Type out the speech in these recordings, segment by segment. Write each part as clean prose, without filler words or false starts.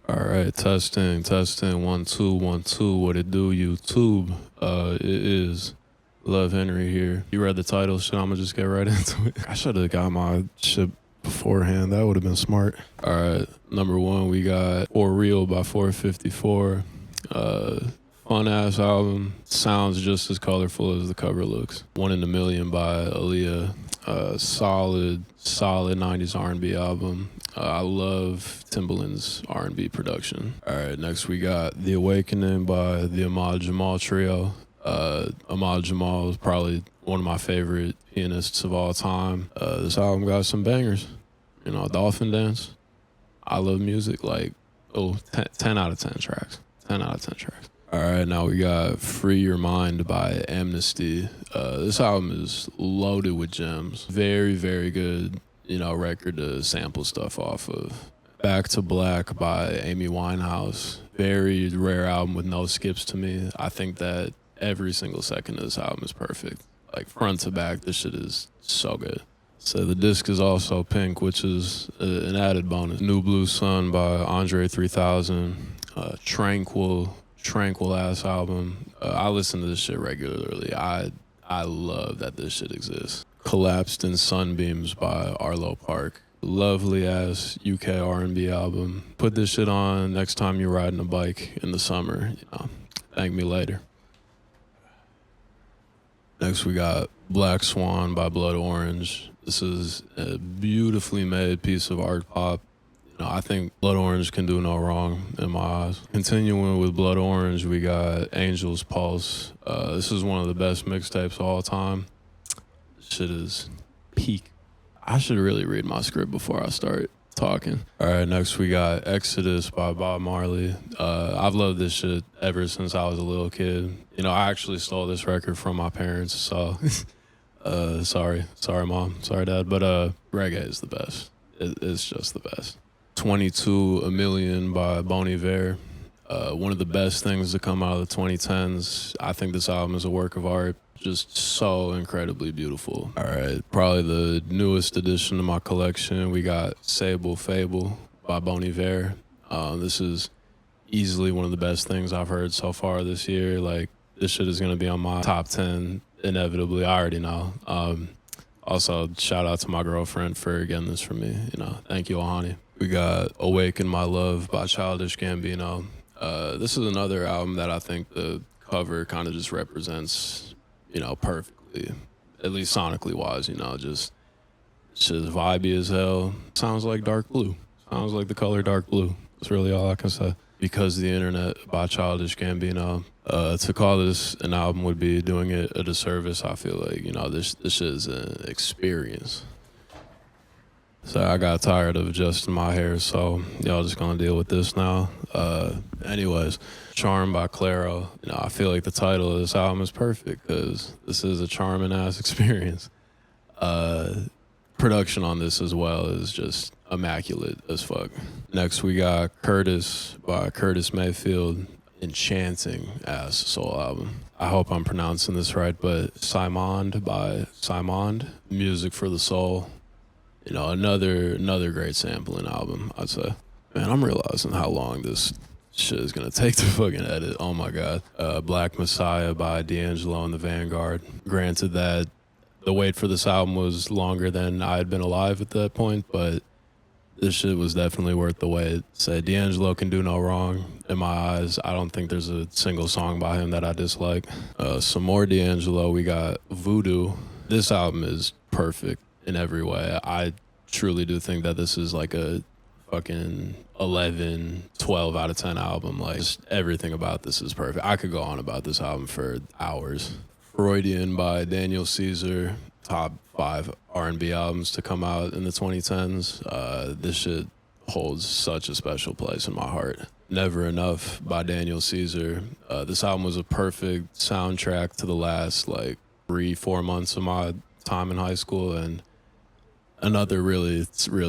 All right, testing, testing, 1 2 1 2. What it do, YouTube? It is Love Henry here. You read the title, shit. I'ma just get right into it. I should have got my shit beforehand. That would have been smart. All right, number one, we got For Real by 454. Fun ass album. Sounds just as colorful as the cover looks. One in a Million by Aaliyah. Solid 90s R&B album. I love Timbaland's R&B production. All right, next we got The Awakening by the Ahmad Jamal Trio. Ahmad Jamal is probably one of my favorite pianists of all time. This album got some bangers. You know, Dolphin Dance. I love music. Like, 10 out of 10 tracks. 10 out of 10 tracks. All right, now we got Free Your Mind by Amnesty. This album is loaded with gems. Very, very good, record to sample stuff off of. Back to Black by Amy Winehouse. Very rare album with no skips to me. I think that every single second of this album is perfect. Like front to back, this shit is so good. So the disc is also pink, which is an added bonus. New Blue Sun by Andre 3000. Tranquil ass album. I listen to this shit regularly. I love that this shit exists. Collapsed in Sunbeams by Arlo Park. Lovely ass UK R&B album. Put this shit on next time you're riding a bike in the summer. Thank me later. Next we got Black Swan by Blood Orange. This is a beautifully made piece of art pop. I think Blood Orange can do no wrong in my eyes. Continuing with Blood Orange, we got Angel's Pulse. This is one of the best mixtapes of all time. This shit is peak. I should really read my script before I start talking. All right, next we got Exodus by Bob Marley. I've loved this shit ever since I was a little kid. I actually stole this record from my parents, so sorry mom, sorry dad, but reggae is the best. It's just the best. 22 A Million by Bon Iver. One of the best things to come out of the 2010s. I think this album is a work of art. Just so incredibly beautiful. All right, probably the newest addition to my collection. We got Sable Fable by Bon Iver. This is easily one of the best things I've heard so far this year. Like, this shit is going to be on my top 10 inevitably. I already know. Also, shout out to my girlfriend for getting this for me. Thank you, Ohani. We got Awaken My Love by Childish Gambino. This is another album that I think the cover kind of just represents, perfectly, at least sonically wise, just vibey as hell. Sounds like dark blue. Sounds like the color dark blue. That's really all I can say. Because the Internet by Childish Gambino. To call this an album would be doing it a disservice. I feel like, this is an experience. So I got tired of adjusting my hair, so y'all just gonna deal with this now. Anyways, Charm by Clairo. I feel like the title of this album is perfect because this is a charming ass experience. Production on this as well is just immaculate as fuck. Next we got Curtis by Curtis Mayfield. Enchanting ass soul album. I hope I'm pronouncing this right, but Simond by Simond. Music for the Soul. Another great sampling album, I'd say. Man, I'm realizing how long this shit is gonna take to fucking edit. Oh my god. Black Messiah by D'Angelo and the Vanguard. Granted that the wait for this album was longer than I had been alive at that point, but this shit was definitely worth the wait. Say D'Angelo can do no wrong in my eyes. I don't think there's a single song by him that I dislike. Some more D'Angelo, we got Voodoo. This album is perfect in every way. I truly do think that this is like a fucking 11, 12 out of 10 album. Like, just everything about this is perfect. I could go on about this album for hours. Freudian by Daniel Caesar. Top 5 R&B albums to come out in the 2010s. This shit holds such a special place in my heart. Never Enough by Daniel Caesar. This album was a perfect soundtrack to the last 3-4 months of my time in high school, and another really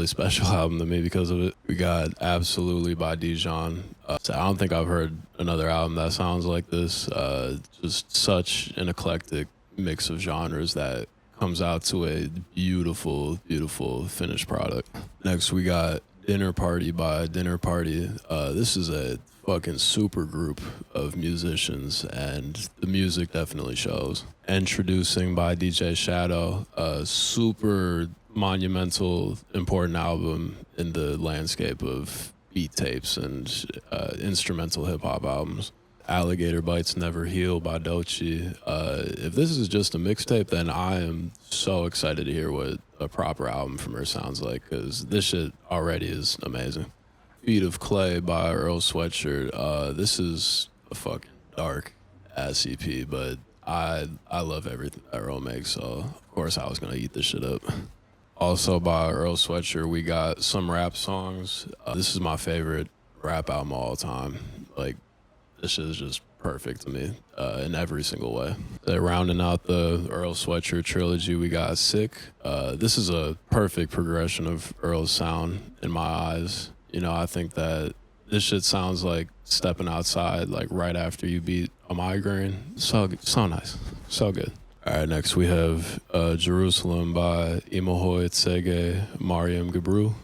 special album to me because of it. We got Absolutely by Dijon. So I don't think I've heard another album that sounds like this. Just such an eclectic mix of genres that comes out to a beautiful finished product. Next we got Dinner Party by Dinner Party. This is a fucking super group of musicians, and the music definitely shows. Introducing by DJ Shadow, a super monumental, important album in the landscape of beat tapes and instrumental hip-hop albums. Alligator Bites Never Heal by Doechii. If this is just a mixtape, then I am so excited to hear what a proper album from her sounds like, because this shit already is amazing. Feet of Clay by Earl Sweatshirt. This is a fucking dark ass EP, but I love everything that Earl makes, so of course I was gonna eat this shit up. Also by Earl Sweatshirt, we got some rap songs. This is my favorite rap album of all time. Like, this shit is just perfect to me in every single way. Rounding out the Earl Sweatshirt trilogy, we got Sick. This is a perfect progression of Earl's sound in my eyes. You know, I think that this shit sounds like stepping outside like right after you beat a migraine. So nice, so good. All right, next we have Jerusalem by Imohoy Tsege Mariam Gabru.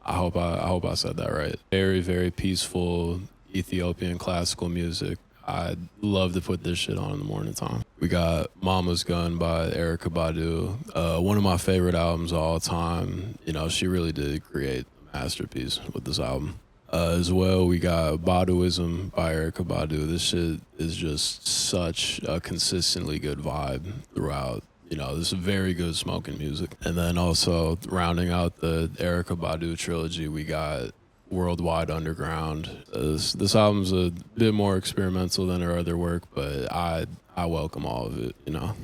I hope I said that right. Very, very peaceful Ethiopian classical music. I'd love to put this shit on in the morning time. We got Mama's Gun by Erykah Badu. One of my favorite albums of all time. You know, she really did create a masterpiece with this album. As well, we got Baduism by Erykah Badu. This shit is just such a consistently good vibe throughout. You know, this is very good smoking music. And then also rounding out the Erykah Badu trilogy, we got Worldwide Underground. This album's a bit more experimental than her other work, but I welcome all of it, you know.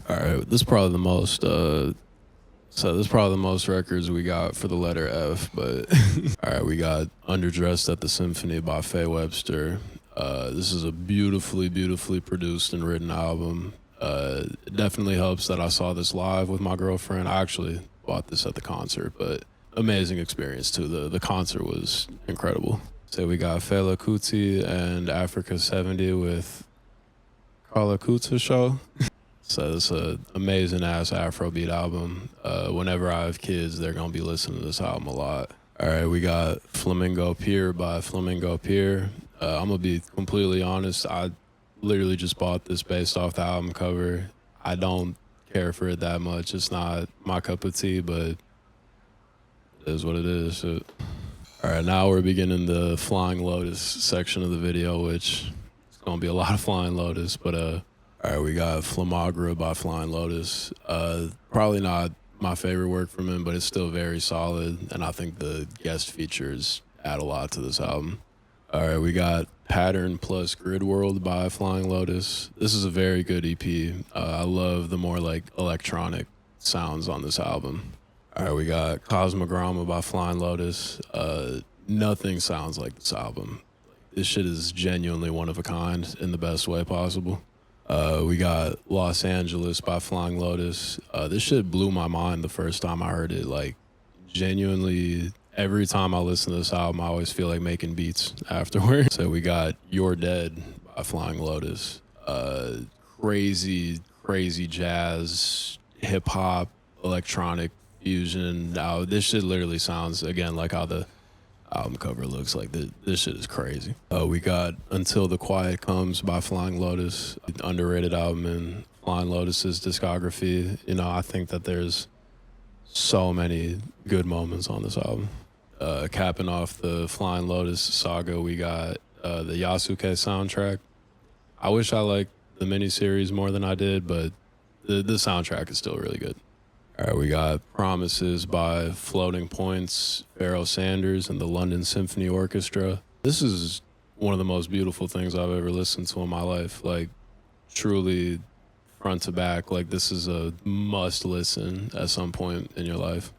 All right, this is probably the most records we got for the letter F, but all right, we got Underdressed at the Symphony by Faye Webster. This is a beautifully produced and written album. It definitely helps that I saw this live with my girlfriend. I actually bought this at the concert, but amazing experience too. The concert was incredible. So we got Fela Kuti and Africa 70 with Kala Kuta Show. So it's an amazing ass Afrobeat album. Whenever I have kids, they're gonna be listening to this album a lot. All right, we got Flamingo Pier by Flamingo Pier. I'm gonna be completely honest. I literally just bought this based off the album cover. I don't care for it that much. It's not my cup of tea, but it is what it is. Shit. All right, now we're beginning the Flying Lotus section of the video, which is going to be a lot of Flying Lotus. But, all right, we got Flamagra by Flying Lotus. Probably not my favorite work from him, but it's still very solid. And I think the guest features add a lot to this album. All right, we got Pattern plus Grid World by Flying Lotus. This is a very good EP. I love the more like electronic sounds on this album. All right, we got Cosmogramma by Flying Lotus. Nothing sounds like this album. This shit is genuinely one of a kind in the best way possible. We got Los Angeles by Flying Lotus. This shit blew my mind the first time I heard it. Like, genuinely, every time I listen to this album, I always feel like making beats afterwards. So we got You're Dead by Flying Lotus. Crazy jazz, hip-hop, electronic fusion. Now, this shit literally sounds, again, like how the album cover looks like. This shit is crazy. We got Until the Quiet Comes by Flying Lotus, underrated album in Flying Lotus's discography. You know, I think that there's so many good moments on this album. Capping off the Flying Lotus saga, we got the Yasuke soundtrack. I wish I liked the miniseries more than I did, but the soundtrack is still really good. All right, we got Promises by Floating Points, Pharoah Sanders, and the London Symphony Orchestra. This is one of the most beautiful things I've ever listened to in my life. Like, truly front to back. Like, this is a must listen at some point in your life.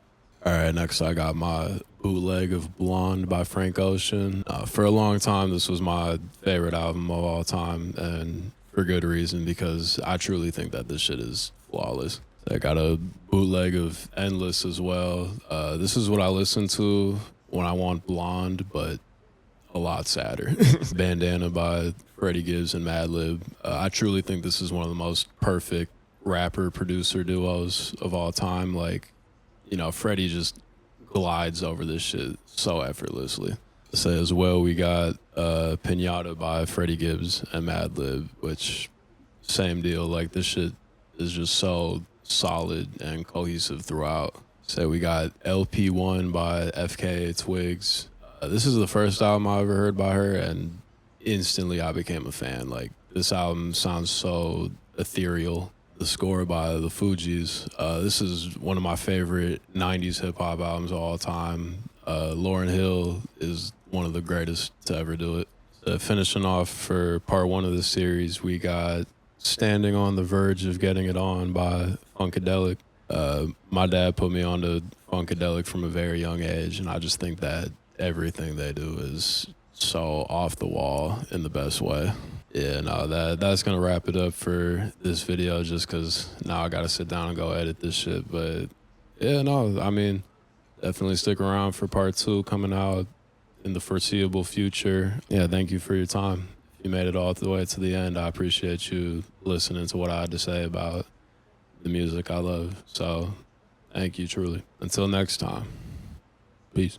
All right, next I got my bootleg of Blonde by Frank Ocean. For a long time, this was my favorite album of all time, and for good reason, because I truly think that this shit is flawless. I got a bootleg of Endless as well. This is what I listen to when I want Blonde, but a lot sadder. Bandana by Freddie Gibbs and Madlib. I truly think this is one of the most perfect rapper-producer duos of all time. Like, you know, Freddie just glides over this shit so effortlessly. Say as well, we got Pinata by Freddie Gibbs and Madlib, which same deal. Like this shit is just so solid and cohesive throughout. So we got LP1 by FK Twigs. This is the first album I ever heard by her, and instantly I became a fan. Like this album sounds so ethereal. The score by the Fugees. This is one of my favorite 90s hip hop albums of all time. Lauryn Hill is one of the greatest to ever do it. Finishing off for part one of this series, we got Standing on the Verge of Getting It On by Funkadelic. My dad put me onto Funkadelic from a very young age, and I just think that everything they do is so off the wall in the best way. Yeah, no, that's gonna wrap it up for this video, just because now I gotta sit down and go edit this shit. But yeah, no, I mean, definitely stick around for part two coming out in the foreseeable future. Yeah, thank you for your time. If you made it all the way to the end, I appreciate you listening to what I had to say about the music I love. So thank you truly. Until next time, peace.